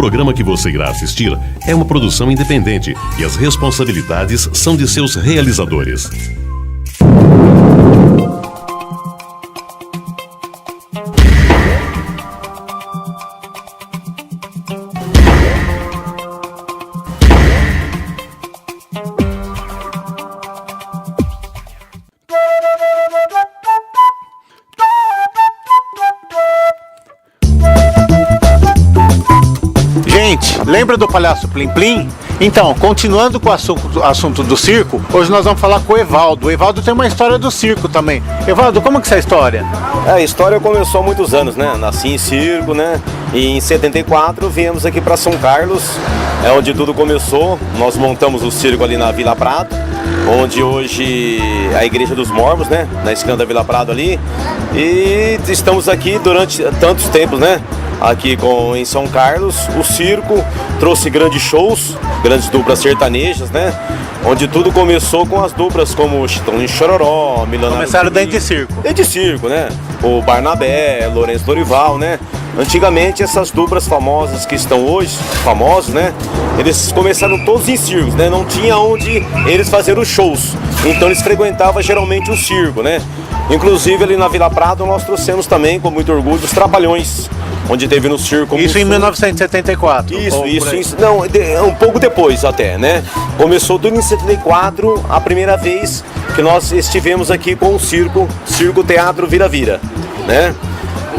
programa que você irá assistir é uma produção independente e as responsabilidades são de seus realizadores. Lembra do palhaço Plim Plim? Então, continuando com o assunto do circo, hoje nós vamos falar com o Evaldo. O Evaldo tem uma história do circo também. Evaldo, como que é essa história? A história começou há muitos anos, né? Nasci em circo, né? E em 74 viemos aqui para São Carlos, é onde tudo começou. Nós montamos o circo ali na Vila Prado, onde hoje é a Igreja dos Mormons, né? Na esquina da Vila Prado ali. E estamos aqui durante tantos tempos, né? Aqui em São Carlos, o circo trouxe grandes shows, grandes duplas sertanejas, né? Onde tudo começou com as duplas como Chitão e Chororó, Milionário. Começaram dentro de circo. Dentro de circo, né? O Barnabé, Lourenço Dorival, né? Antigamente essas duplas famosas que estão hoje, famosos, né? Eles começaram todos em circos, né? Não tinha onde eles fazerem os shows. Então eles frequentavam geralmente o circo, né? Inclusive ali na Vila Prado nós trouxemos também, com muito orgulho, os Trapalhões, onde teve no circo... Isso em 1974? Isso. Não, um pouco depois até, né? Começou tudo em 74, a primeira vez que nós estivemos aqui com o Circo Teatro Vira-Vira, né?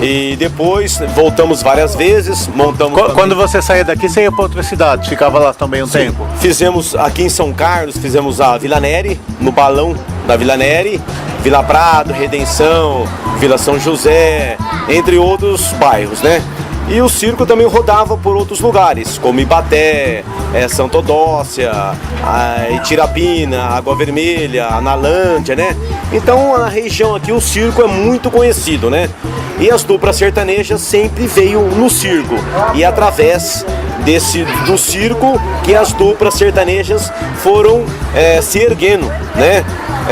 E depois voltamos várias vezes, montamos... Quando você saía daqui, você ia para outra cidade, ficava lá também um tempo? Fizemos aqui em São Carlos, fizemos a Vila Neri, no balão da Vila Neri, Vila Prado, Redenção, Vila São José, entre outros bairros, né? E o circo também rodava por outros lugares, como Ibaté, Santa Eudócia, Itirapina, Água Vermelha, Analândia, né? Então na região aqui o circo é muito conhecido, né? E as duplas sertanejas sempre veio no circo. E através do circo que as duplas sertanejas foram se erguendo, né?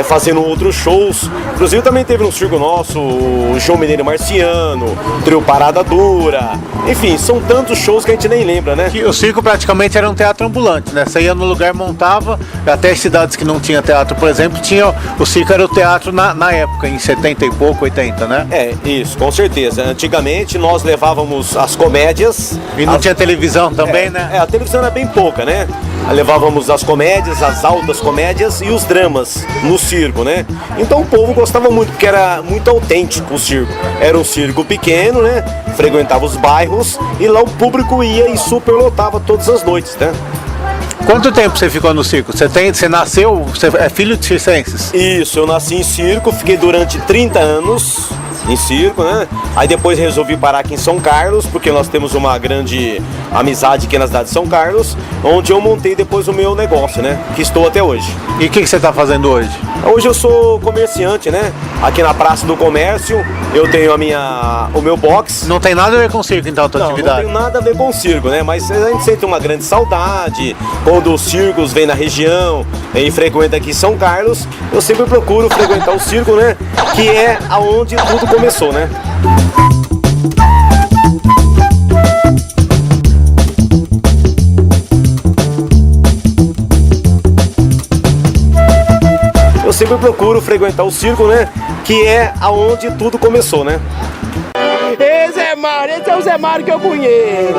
Fazendo outros shows. Inclusive também teve no circo nosso o João Mineiro Marciano, Trio Parada Dura. Enfim, são tantos shows que a gente nem lembra, né? O circo praticamente era um teatro ambulante, né? Você ia no lugar, montava, até as cidades que não tinha teatro, por exemplo, o circo era o teatro na época, em 70 e pouco, 80, né? Isso, com certeza. Antigamente nós levávamos as comédias. E não tinha televisão também, né? A televisão era bem pouca, né? Levávamos as comédias, as altas comédias e os dramas no circo, né? Então o povo gostava muito, porque era muito autêntico o circo. Era um circo pequeno, né? Frequentava os bairros e lá o público ia e superlotava todas as noites, né? Quanto tempo você ficou no circo? Você nasceu, você é filho de circenses? Isso, eu nasci em circo, fiquei durante 30 anos em circo, né? Aí depois resolvi parar aqui em São Carlos, porque nós temos uma grande amizade aqui na cidade de São Carlos, onde eu montei depois o meu negócio, né? Que estou até hoje. E o que você está fazendo hoje? Hoje eu sou comerciante, né? Aqui na Praça do Comércio, eu tenho o meu box. Não tem nada a ver com circo, então, a tua atividade? Não tem nada a ver com circo, né? Mas a gente sente uma grande saudade quando os circos vêm na região e frequenta aqui São Carlos. Eu sempre procuro frequentar o circo, né? Que é aonde tudo começou, né? Eu sempre procuro frequentar o circo, né? Que é aonde tudo começou, né? Esse é o Zé Mário que eu conheço.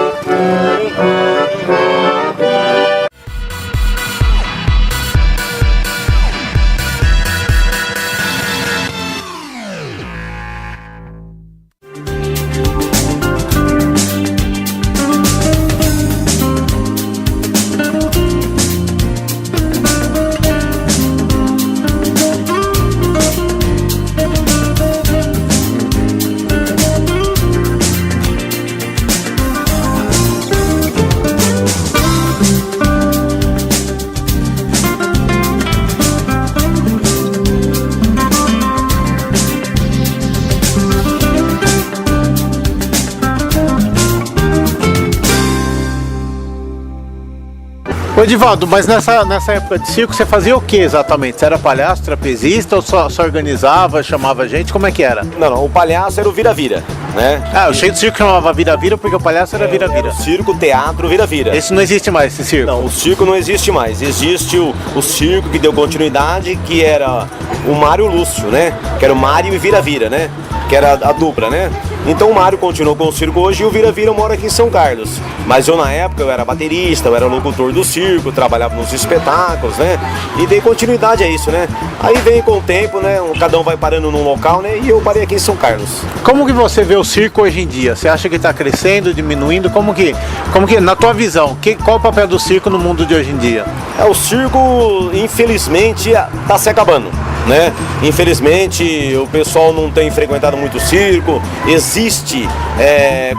Ô Edivaldo, mas nessa época de circo você fazia o que exatamente? Você era palhaço, trapezista ou só organizava, chamava gente? Como é que era? Não, o palhaço era o vira-vira, né? Ah, o cheio de circo chamava vira-vira porque o palhaço era vira-vira. O circo, teatro, vira-vira. Esse não existe mais, esse circo? Não, o circo não existe mais. Existe o circo que deu continuidade, que era o Mário Lúcio, né? Que era o Mário e Vira-Vira, né? Que era a dupla, né? Então o Mário continuou com o circo hoje e o Vira-Vira mora aqui em São Carlos. Mas eu na época eu era baterista, eu era locutor do circo, trabalhava nos espetáculos, né? E dei continuidade a isso, né? Aí vem com o tempo, né? Cada um vai parando num local, né? E eu parei aqui em São Carlos. Como que você vê o circo hoje em dia? Você acha que está crescendo, diminuindo? Como que, na tua visão, qual o papel do circo no mundo de hoje em dia? O circo, infelizmente, está se acabando, né? Infelizmente, o pessoal não tem frequentado muito o circo. Existe,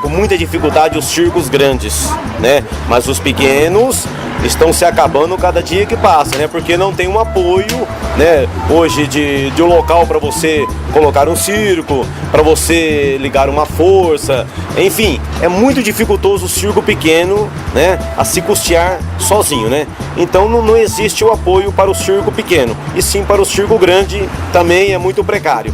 com muita dificuldade, os circos grandes, né? Mas os pequenos estão se acabando cada dia que passa, né? Porque não tem um apoio, né? Hoje de um local para você colocar um circo, para você ligar uma força, enfim, é muito dificultoso o circo pequeno, né? A se custear sozinho, né? Então não existe o apoio para o circo pequeno, e sim para o circo grande também é muito precário.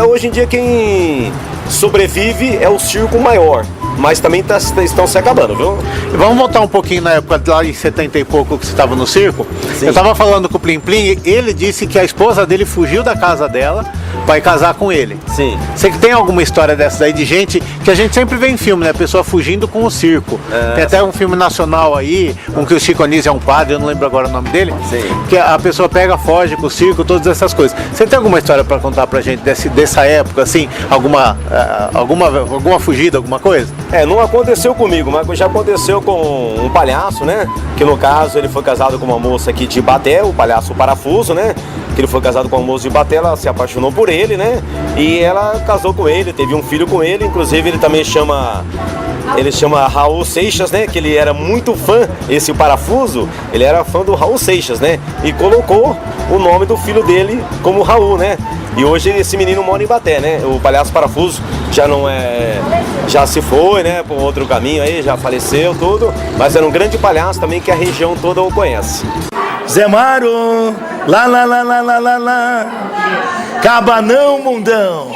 Hoje em dia quem sobrevive é o circo maior, mas também estão se acabando, viu? Vamos voltar um pouquinho na época lá em 70 e pouco que você estava no circo. Sim. Eu estava falando com o Plim Plim, ele disse que a esposa dele fugiu da casa dela para ir casar com ele. Sim. Você que tem alguma história dessa daí de gente que a gente sempre vê em filme, né? A pessoa fugindo com o circo. Tem até um filme nacional aí, um que o Chico Anísio é um padre, eu não lembro agora o nome dele. Sim. Que a pessoa pega, foge com o circo, todas essas coisas. Você tem alguma história para contar pra gente dessa época, assim? Alguma fugida, alguma coisa? Não aconteceu comigo, mas já aconteceu com um palhaço, né? Que no caso ele foi casado com uma moça aqui de Ibaté, o palhaço Parafuso, né? Que ele foi casado com uma moça de Ibaté, ela se apaixonou por ele, né? E ela casou com ele, teve um filho com ele, inclusive ele também chama Raul Seixas, né? Que ele era muito fã, esse Parafuso, ele era fã do Raul Seixas, né? E colocou o nome do filho dele como Raul, né? E hoje esse menino mora em Ibaté, né? O palhaço Parafuso já se foi, né? Por outro caminho aí, já faleceu, tudo. Mas era um grande palhaço também que a região toda o conhece. Zé Maro, lá, Cabanão, mundão.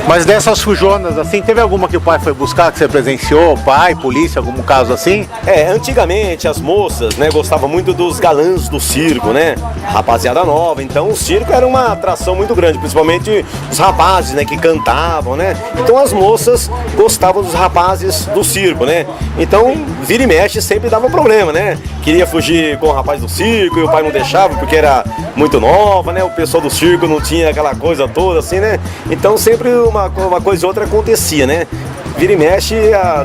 Mas dessas fujonas, assim, teve alguma que o pai foi buscar, que você presenciou? Pai, polícia, algum caso assim? Antigamente as moças, né, gostavam muito dos galãs do circo, né? Rapaziada nova, então o circo era uma atração muito grande, principalmente os rapazes, né, que cantavam, né? Então as moças gostavam dos rapazes do circo, né? Então, vira e mexe sempre dava problema, né? Queria fugir com o rapaz do circo e o pai não deixava porque era muito nova, né? O pessoal do circo não tinha aquela coisa toda assim, né? Então sempre uma coisa ou outra acontecia, né? Vira e mexe,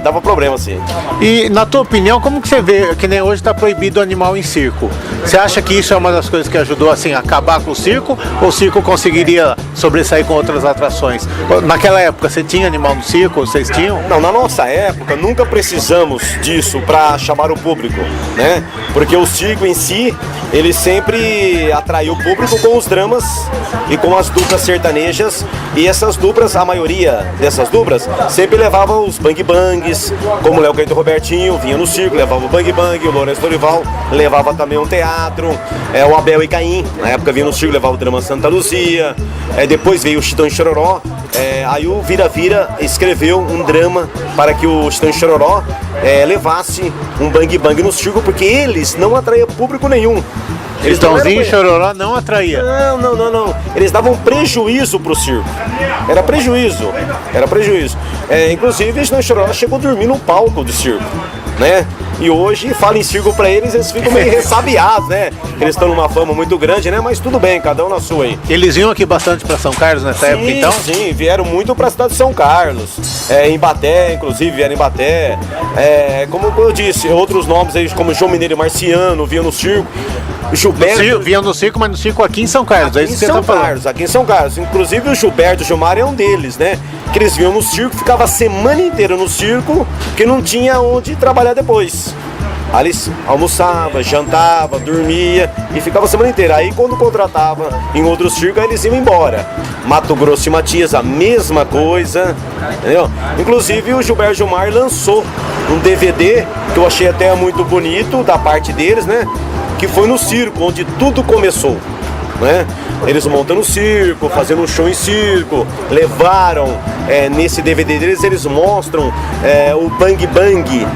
dava problema, assim. E, na tua opinião, como que você vê que nem hoje está proibido o animal em circo? Você acha que isso é uma das coisas que ajudou, assim, a acabar com o circo? Ou o circo conseguiria sobressair com outras atrações? Naquela época, você tinha animal no circo? Vocês tinham? Não, na nossa época, nunca precisamos disso para chamar o público, né? Porque o circo em si, ele sempre atraiu o público com os dramas e com as duplas sertanejas. E essas duplas, a maioria dessas duplas, sempre levavam os bang bangs, como o Léo Caetano Robertinho vinha no circo, levava o bang bang, o Lourenço Dorival levava também um teatro, o Abel e Caim, na época vinha no circo, levava o drama Santa Luzia, depois veio o Chitão e Chororó, aí o Vira-Vira escreveu um drama para que o Chitão e Chororó levasse um bang bang no circo, porque eles não atraíam público nenhum. Chitãozinho e Chororó não atraía. Não. Eles davam prejuízo pro circo. Era prejuízo. Inclusive, o Chitão e Chororó chegou a dormir no palco do circo, né? E hoje, fala em circo pra eles, eles ficam meio ressabiados, né? Eles estão numa fama muito grande, né? Mas tudo bem, cada um na sua aí. Eles vinham aqui bastante pra São Carlos nessa época, então? Sim, vieram muito pra cidade de São Carlos. Em Ibaté, inclusive, vieram em Ibaté. Como eu disse, outros nomes aí, como João Mineiro e Marciano, vinham no circo. Gilberto... Vinham no circo, mas no circo aqui em São Carlos, é isso que você tá falando. Aqui em São Carlos. Inclusive o Gilberto e o Gilmar é um deles, né? Que eles vinham no circo, ficava a semana inteira no circo, porque não tinha onde trabalhar depois. Ali eles almoçava, jantava, dormia e ficava a semana inteira. Aí quando contratava em outro circo, aí eles iam embora. Mato Grosso e Matias, a mesma coisa, entendeu? Inclusive o Gilberto Gilmar lançou um DVD que eu achei até muito bonito da parte deles, né? Que foi no circo, onde tudo começou, né? Eles montando circo, fazendo um show em circo, levaram, nesse DVD deles, eles mostram o Bang Bang,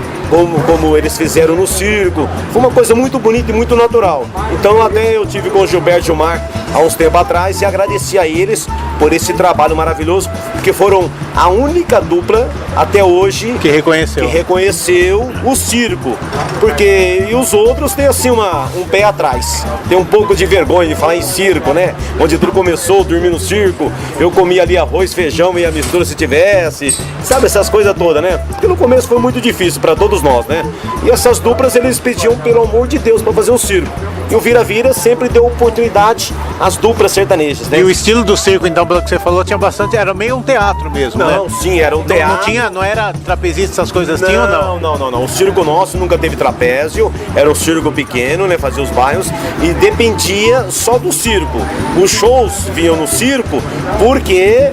como eles fizeram no circo. Foi uma coisa muito bonita e muito natural. Então até eu tive com o Gilberto Gilmar há uns tempos atrás e agradeci a eles por esse trabalho maravilhoso, porque foram a única dupla até hoje Que reconheceu o circo. Porque e os outros têm assim um pé atrás, tem um pouco de vergonha de falar em circo, né? Onde tudo começou, dormir no circo, eu comia ali arroz, feijão e a mistura se tivesse, sabe, essas coisas todas, né? Porque no começo foi muito difícil para todos nós, né? E essas duplas eles pediam pelo amor de Deus para fazer um circo. E o Vira-Vira sempre deu oportunidade às duplas sertanejas, né? E o estilo do circo, então, pelo que você falou, tinha bastante, era meio um teatro mesmo, né? Não, sim, era um teatro. Não era trapezista, essas coisas tinham ou não? Não. O circo nosso nunca teve trapézio, era um circo pequeno, né? Fazia os bairros e dependia só do circo. Os shows vinham no circo porque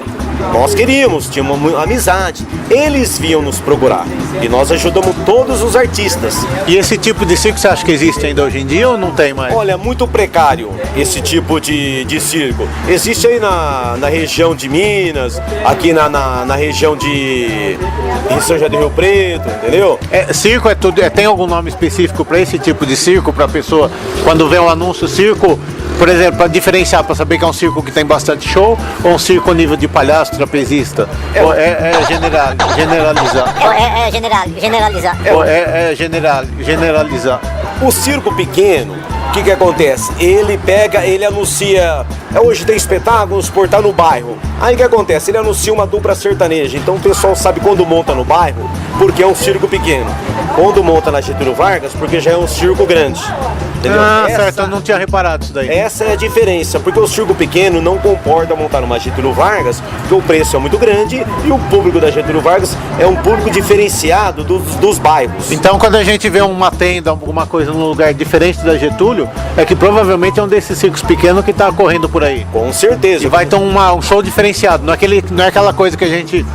nós queríamos, tinha uma amizade. Eles vinham nos procurar e nós ajudamos todos os artistas. E esse tipo de circo você acha que existe ainda hoje em dia ou não tem mais? Olha, muito precário esse tipo de circo. Existe aí na região de Minas, aqui na região de São José do Rio Preto, entendeu? Circo é tudo, tem algum nome específico para esse tipo de circo, para a pessoa, quando vê um anúncio circo, por exemplo, para diferenciar, para saber que é um circo que tem bastante show ou um circo nível de palhaço, trapezista? Ou generalizar? Generalizar. O circo pequeno, o que acontece? Ele anuncia, hoje tem espetáculos por estar no bairro. Aí o que acontece? Ele anuncia uma dupla sertaneja, então o pessoal sabe quando monta no bairro, porque é um circo pequeno. Quando monta na Getúlio Vargas, porque já é um circo grande. Entendeu? Certo, eu não tinha reparado isso daí. Essa é a diferença, porque o circo pequeno não comporta montar numa Getúlio Vargas, porque o preço é muito grande e o público da Getúlio Vargas é um público diferenciado dos bairros. Então quando a gente vê uma tenda, alguma coisa num lugar diferente da Getúlio, é que provavelmente é um desses circos pequenos que está correndo por aí. Com certeza. E vai ter um show diferenciado, não é aquela coisa que a gente...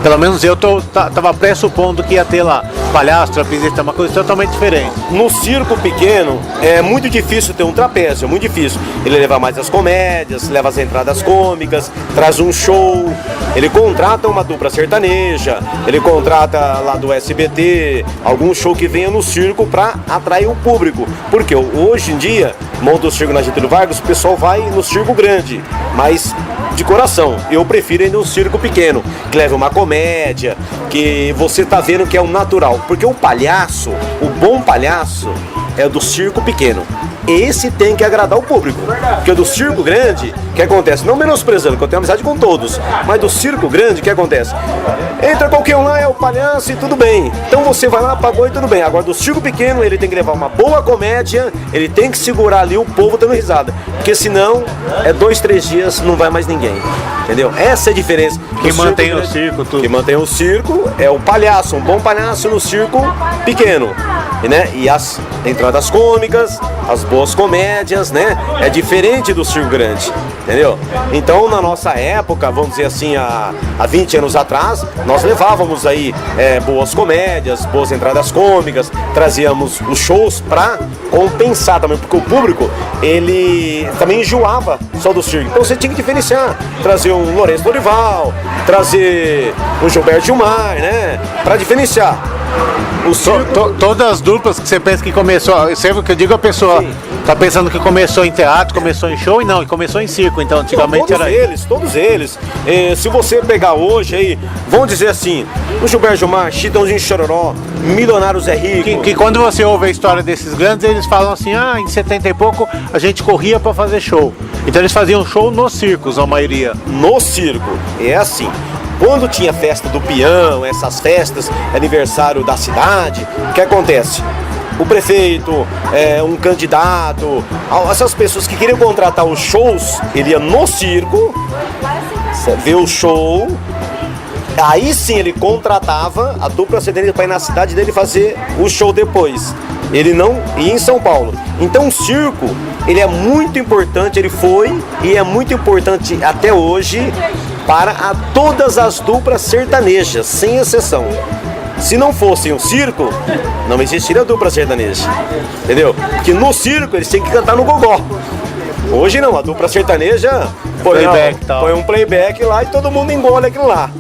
Pelo menos eu tava pressupondo que ia ter lá palhaço, trapezista, uma coisa totalmente diferente. No circo pequeno é muito difícil ter um trapézio, é muito difícil. Ele leva mais as comédias, leva as entradas cômicas, traz um show, ele contrata uma dupla sertaneja, ele contrata lá do SBT, algum show que venha no circo para atrair o público. Porque hoje em dia, monta o circo na Getúlio Vargas, o pessoal vai no circo grande, mas de coração, eu prefiro ainda um circo pequeno, que leva uma comédia, que você tá vendo que é um natural, porque o palhaço, o bom palhaço é do circo pequeno. Esse tem que agradar o público, porque do circo grande, o que acontece? Não menosprezando, que eu tenho amizade com todos, mas do circo grande, o que acontece? Entra qualquer um lá, é o palhaço e tudo bem. Então você vai lá, pagou e tudo bem. Agora do circo pequeno, ele tem que levar uma boa comédia, ele tem que segurar ali o povo dando risada, porque senão, 2, 3 dias, não vai mais ninguém. Entendeu? Essa é a diferença. Que mantém o circo, tudo. Que mantém o circo é o palhaço, um bom palhaço no circo pequeno, né? E as entradas cômicas, as boas comédias, né? É diferente do circo grande, entendeu? Então, na nossa época, vamos dizer assim, há 20 anos atrás, nós levávamos aí boas comédias, boas entradas cômicas, trazíamos os shows pra compensar também, porque o público, ele também enjoava só do circo. Então você tinha que diferenciar, trazer um Lourenço Dorival, trazer um Gilberto Gilmar, né? Pra diferenciar. O circo... Todas as duplas que você pensa que começou, sempre que eu digo a pessoa tá pensando que começou em teatro, começou em show, e não, e começou em circo, então antigamente todos era todos eles. Se você pegar hoje aí, vamos dizer assim, o Gilberto Gilmar, Chitãozinho Chororó, Milionário Zé Rico. Que quando você ouve a história desses grandes, eles falam assim, em 70 e pouco a gente corria pra fazer show. Então eles faziam show nos circos, a maioria. No circo, é assim. Quando tinha festa do peão, essas festas, aniversário da cidade, o que acontece? O prefeito, um candidato, essas pessoas que queriam contratar os shows, ele ia no circo, ver o show, aí sim ele contratava a dupla sertaneja para ir na cidade dele fazer o show depois. Ele não ia em São Paulo. Então o circo, ele é muito importante, ele foi e é muito importante até hoje para todas as duplas sertanejas, sem exceção. Se não fossem o circo, não existiria a dupla sertaneja, entendeu? Porque no circo eles têm que cantar no gogó. Hoje não, a dupla sertaneja põe um playback lá e todo mundo engole aquilo lá.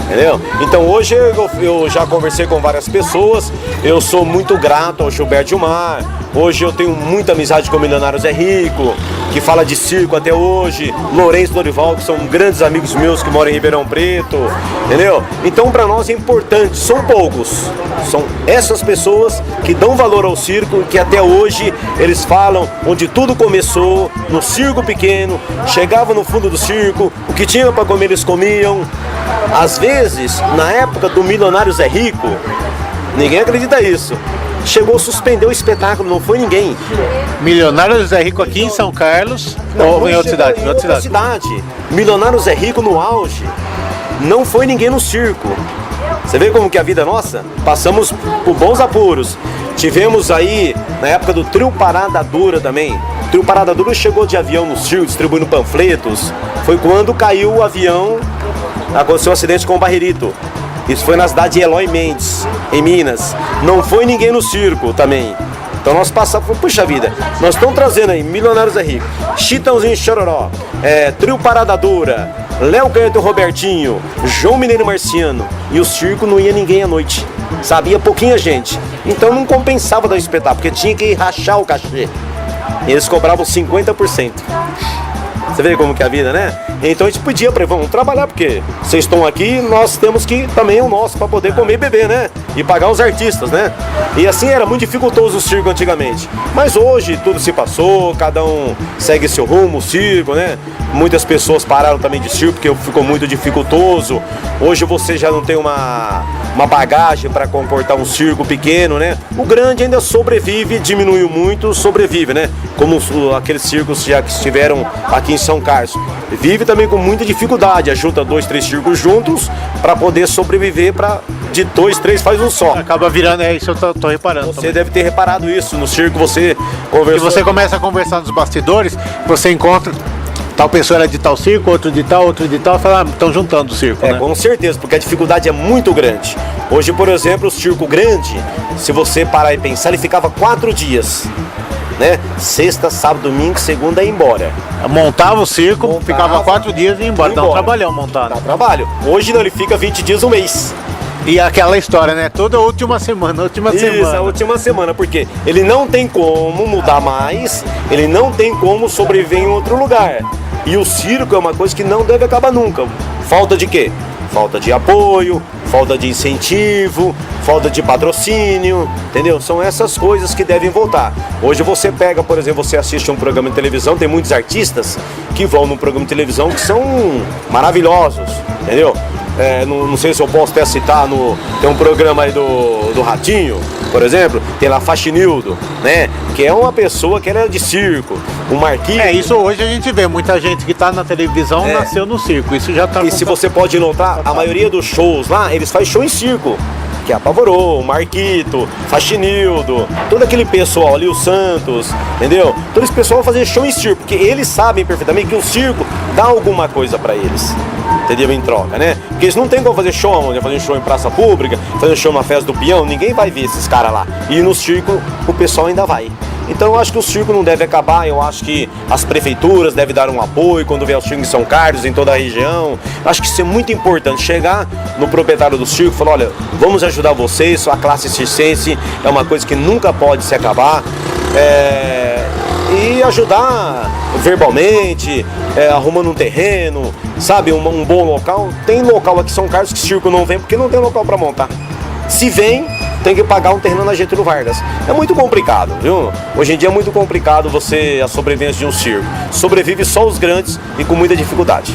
Entendeu? Então hoje eu já conversei com várias pessoas, eu sou muito grato ao Gilberto Gilmar, hoje eu tenho muita amizade com o Milionário Zé Rico, que fala de circo até hoje, Lourenço Dorival, que são grandes amigos meus que moram em Ribeirão Preto, entendeu? Então para nós é importante, são poucos, são essas pessoas que dão valor ao circo, que até hoje eles falam onde tudo começou, no circo pequeno, chegava no fundo do circo, o que tinha para comer eles comiam. Às vezes, na época do Milionário Zé Rico, ninguém acredita isso, chegou a suspender o espetáculo, não foi ninguém. Milionário Zé Rico aqui em São Carlos ou em outra cidade? Em outra cidade. Milionário Zé Rico no auge, não foi ninguém no circo. Você vê como que é a vida é nossa? Passamos por bons apuros. Tivemos aí, na época do Trio Parada Dura também. O Trio Parada Dura chegou de avião no circo, distribuindo panfletos. Foi quando caiu o avião, aconteceu um acidente com o Barrerito. Isso foi na cidade de Eloy Mendes, em Minas. Não foi ninguém no circo também. Então nós passamos, puxa vida, nós estamos trazendo aí Milionário Zé Rico, Chitãozinho Chororó, Trio Parada Dura, Léo Canto e Robertinho, João Mineiro Marciano. E o circo não ia ninguém à noite, sabia pouquinha gente. Então não compensava dar espetáculo, porque tinha que rachar o cachê. E eles cobravam 50%. Você vê como que é a vida, né? Então a gente podia, vamos trabalhar, porque vocês estão aqui, nós temos que também o nosso para poder comer e beber, né? E pagar os artistas, né? E assim era muito dificultoso o circo antigamente. Mas hoje tudo se passou, cada um segue seu rumo, o circo, né? Muitas pessoas pararam também de circo porque ficou muito dificultoso. Hoje você já não tem uma bagagem para comportar um circo pequeno, né? O grande ainda sobrevive, diminuiu muito, sobrevive, né? Como aqueles circos já que estiveram aqui em São Carlos. Vive também com muita dificuldade, junta 2, 3 circos juntos para poder sobreviver, de 2, 3 faz um só. Acaba virando, isso eu tô reparando. Você deve ter reparado isso no circo, você conversou. E você começa a conversar nos bastidores, você encontra tal pessoa era de tal circo, outro de tal, e fala, estão juntando o circo, né? Com certeza, porque a dificuldade é muito grande. Hoje, por exemplo, o circo grande, se você parar e pensar, ele ficava 4 dias. Né? Sexta, sábado, domingo, segunda e ia embora. Montava o circo, ficava 4 dias e ia embora. Dá um trabalhão montar. Dá trabalho. Hoje não, ele fica 20 dias, um mês. E aquela história, né? Toda última semana, Isso, a última semana, porque ele não tem como mudar mais, ele não tem como sobreviver em outro lugar. E o circo é uma coisa que não deve acabar nunca. Falta de quê? Falta de apoio, falta de incentivo, falta de patrocínio, entendeu? São essas coisas que devem voltar. Hoje você pega, por exemplo, você assiste um programa de televisão, tem muitos artistas que vão num programa de televisão que são maravilhosos, entendeu? Não sei se eu posso até citar, tem um programa aí do Ratinho, por exemplo, tem lá Faxinildo, né? Que é uma pessoa que era de circo, o Marquinhos. Isso hoje a gente vê, muita gente que tá na televisão nasceu no circo, isso já tá... E se você pode notar, a maioria dos shows lá, eles fazem show em circo. Que é Apavorou, Marquito, Faxinildo, todo aquele pessoal ali, o Santos, entendeu? Todo esse pessoal vai fazer show em circo, porque eles sabem perfeitamente que o circo dá alguma coisa pra eles, entendeu? Em troca, né? Porque eles não tem como fazer show aonde? Fazer show em praça pública, fazer show na festa do peão, ninguém vai ver esses caras lá. E no circo o pessoal ainda vai. Então eu acho que o circo não deve acabar, eu acho que as prefeituras devem dar um apoio quando vier o circo em São Carlos, em toda a região. Eu acho que isso é muito importante, chegar no proprietário do circo e falar, olha, vamos ajudar vocês, a classe circense é uma coisa que nunca pode se acabar. E ajudar verbalmente, arrumando um terreno, sabe, um bom local. Tem local aqui em São Carlos que o circo não vem porque não tem local para montar. Se vem, tem que pagar um terreno na Getúlio Vargas. É muito complicado, viu? Hoje em dia é muito complicado a sobrevivência de um circo. Sobrevive só os grandes e com muita dificuldade.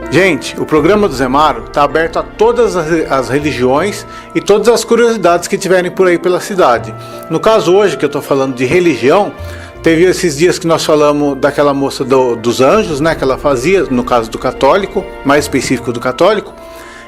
Gente, o programa do Zé Maro está aberto a todas as religiões e todas as curiosidades que tiverem por aí pela cidade. No caso hoje, que eu estou falando de religião, teve esses dias que nós falamos daquela moça dos anjos, né, que ela fazia, no caso do católico, mais específico do católico.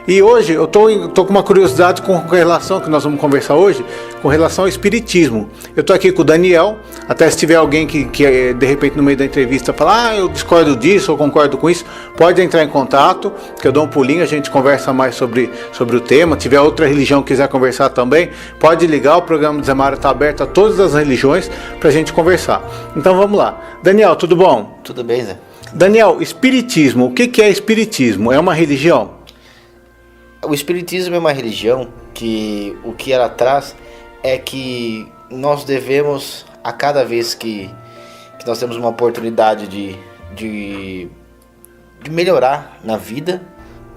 E hoje eu tô com uma curiosidade com relação, que nós vamos conversar hoje, com relação ao espiritismo. Eu tô aqui com o Daniel, até se tiver alguém que de repente no meio da entrevista falar, eu discordo disso ou concordo com isso, pode entrar em contato, que eu dou um pulinho, a gente conversa mais sobre o tema. Se tiver outra religião que quiser conversar também, pode ligar, o programa do Zé Maro está aberto a todas as religiões pra gente conversar. Então vamos lá. Daniel, tudo bom? Tudo bem, Zé? Daniel, espiritismo, o que é espiritismo? É uma religião? O espiritismo é uma religião que o que ela traz é que nós devemos, a cada vez que nós temos uma oportunidade de melhorar na vida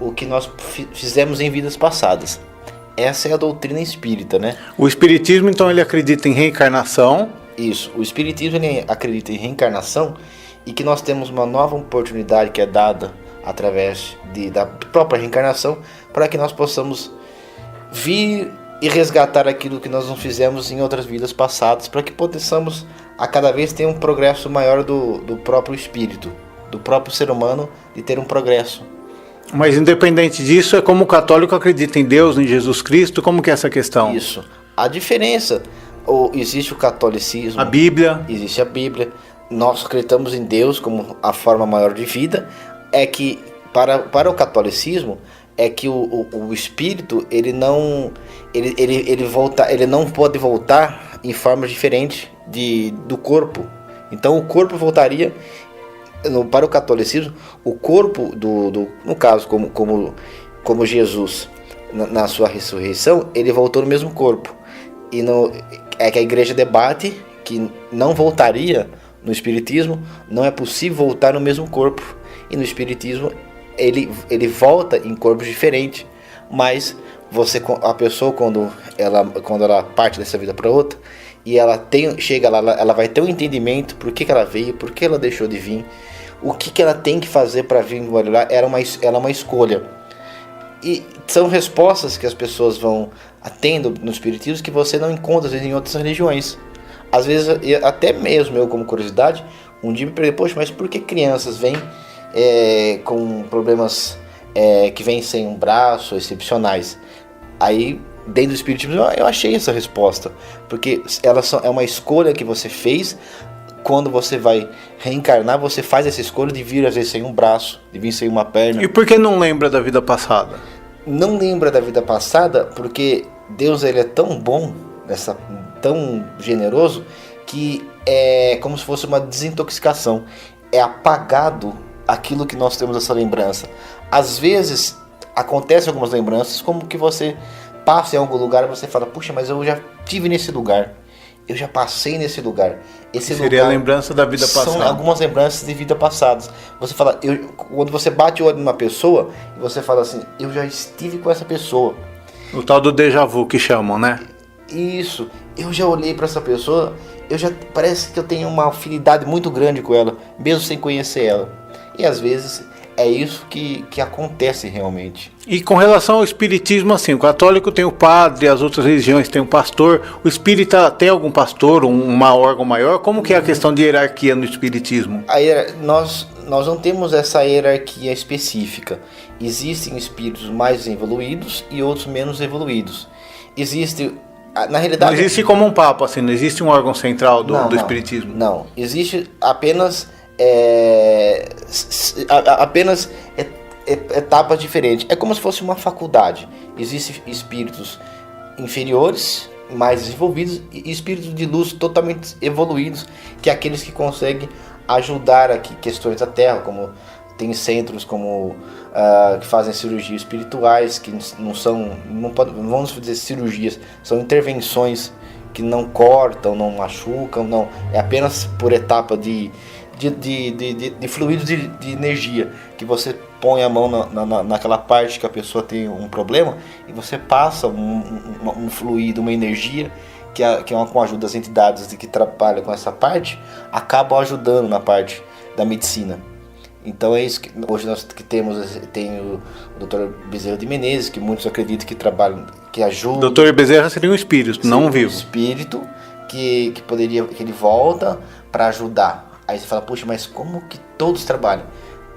o que nós fizemos em vidas passadas. Essa é a doutrina espírita, né? O espiritismo, então, ele acredita em reencarnação. Isso, o espiritismo ele acredita em reencarnação e que nós temos uma nova oportunidade que é dada através da própria reencarnação para que nós possamos vir e resgatar aquilo que nós não fizemos em outras vidas passadas, para que possamos a cada vez ter um progresso maior do próprio espírito, do próprio ser humano, de ter um progresso. Mas independente disso, é como o católico acredita em Deus, em Jesus Cristo, como que é essa questão? Isso. A diferença, existe o catolicismo, a Bíblia. Existe a Bíblia. Nós acreditamos em Deus como a forma maior de vida. É que para o catolicismo é que o espírito ele não pode voltar em formas diferentes do corpo. Então o corpo voltaria para o catolicismo, o corpo no caso como Jesus na sua ressurreição, ele voltou no mesmo corpo. E é que a igreja debate que não voltaria no espiritismo, não é possível voltar no mesmo corpo. E no espiritismo ele volta em corpos diferentes, mas a pessoa quando ela parte dessa vida para outra e chega lá, ela vai ter um entendimento por que ela veio, por que ela deixou de vir, o que ela tem que fazer para vir lá. Ela é uma escolha. E são respostas que as pessoas vão tendo no espiritismo que você não encontra às vezes em outras religiões. Às vezes, até mesmo eu como curiosidade, um dia me perguntei, poxa, mas por que crianças vêm com problemas que vêm sem um braço, excepcionais? Aí, dentro do espiritismo, eu achei essa resposta, porque é uma escolha que você fez. Quando você vai reencarnar, você faz essa escolha de vir às vezes sem um braço, de vir sem uma perna. E por que não lembra da vida passada? Não lembra da vida passada porque Deus ele é tão bom, tão generoso, que é como se fosse uma desintoxicação. É apagado aquilo que nós temos essa lembrança. Às vezes acontecem algumas lembranças, como que você passa em algum lugar e você fala, puxa, mas eu já estive nesse lugar, eu já passei nesse lugar. Seria a lembrança da vida passada. São algumas lembranças de vida passadas. Você fala, quando você bate o olho numa pessoa, você fala assim, eu já estive com essa pessoa. O tal do déjà vu que chamam, né? Isso, eu já olhei para essa pessoa, parece que eu tenho uma afinidade muito grande com ela, mesmo sem conhecer ela. E às vezes é isso que acontece realmente. E com relação ao espiritismo, assim, o católico tem o padre, as outras religiões tem o pastor, o espírita tem algum pastor, um órgão maior? Como que é a questão de hierarquia no espiritismo? Nós não temos essa hierarquia específica. Existem espíritos mais evoluídos e outros menos evoluídos. Na realidade, não existe como um papo, assim, não existe um órgão central do espiritismo? Não, existe apenas etapas diferentes. É como se fosse uma faculdade. Existem espíritos inferiores, mais desenvolvidos, e espíritos de luz totalmente evoluídos, que é aqueles que conseguem ajudar aqui questões da Terra, como tem centros que fazem cirurgias espirituais, que não vamos dizer cirurgias, são intervenções que não cortam, não machucam, não, é apenas por etapa de fluidos de energia, que você põe a mão naquela parte que a pessoa tem um problema e você passa um fluido, uma energia que é com a ajuda das entidades que trabalham com essa parte, acabam ajudando na parte da medicina. Então é isso que hoje nós que temos, tem o Dr. Bezerra de Menezes, que muitos acreditam que trabalha, que ajuda. Dr. Bezerra seria um espírito, não vivo. Um espírito que poderia, que ele volta para ajudar. Aí você fala, puxa, mas como que todos trabalham?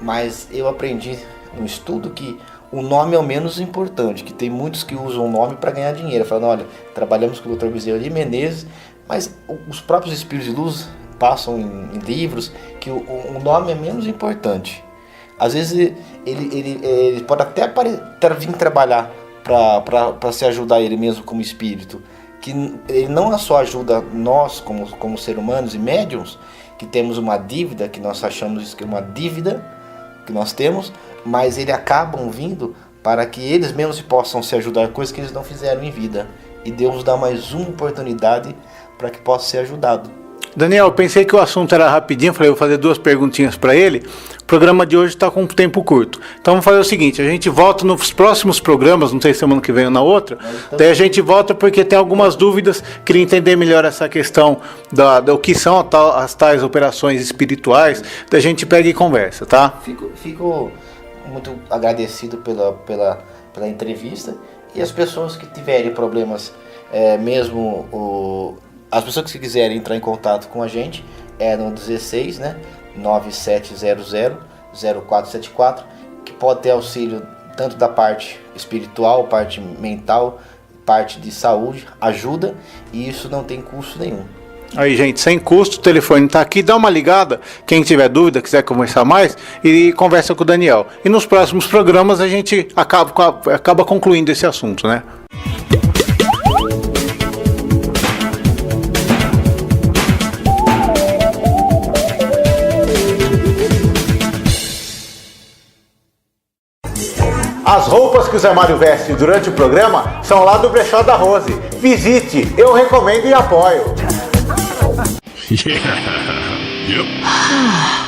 Mas eu aprendi no estudo que o nome é o menos importante, que tem muitos que usam o nome para ganhar dinheiro, falando, olha, trabalhamos com o Dr. Bezerra de Menezes, mas os próprios espíritos de luz passam em livros que o nome é menos importante. Às vezes ele pode até vir trabalhar para se ajudar ele mesmo como espírito, que ele não só ajuda nós como seres humanos e médiums, que temos uma dívida, que nós achamos isso que é uma dívida que nós temos, mas eles acabam vindo para que eles mesmos possam se ajudar, coisas que eles não fizeram em vida. E Deus dá mais uma oportunidade para que possa ser ajudado. Daniel, eu pensei que o assunto era rapidinho, falei, vou fazer 2 perguntinhas para ele. O programa de hoje está com um tempo curto. Então vamos fazer o seguinte, a gente volta nos próximos programas, não sei se semana que vem ou na outra, daí a gente volta porque tem algumas dúvidas, queria entender melhor essa questão do que são as tais operações espirituais, daí a gente pega e conversa, tá? Fico muito agradecido pela entrevista, e as pessoas que tiverem problemas, as pessoas que quiserem entrar em contato com a gente, no 16, né, 9700-0474, que pode ter auxílio tanto da parte espiritual, parte mental, parte de saúde, ajuda, e isso não tem custo nenhum. Aí, gente, sem custo, o telefone está aqui, dá uma ligada, quem tiver dúvida, quiser conversar mais, e conversa com o Daniel. E nos próximos programas a gente acaba concluindo esse assunto, né? As roupas que o Zé Mário veste durante o programa são lá do Brechó da Rose. Visite, eu recomendo e apoio. Yeah. Yep.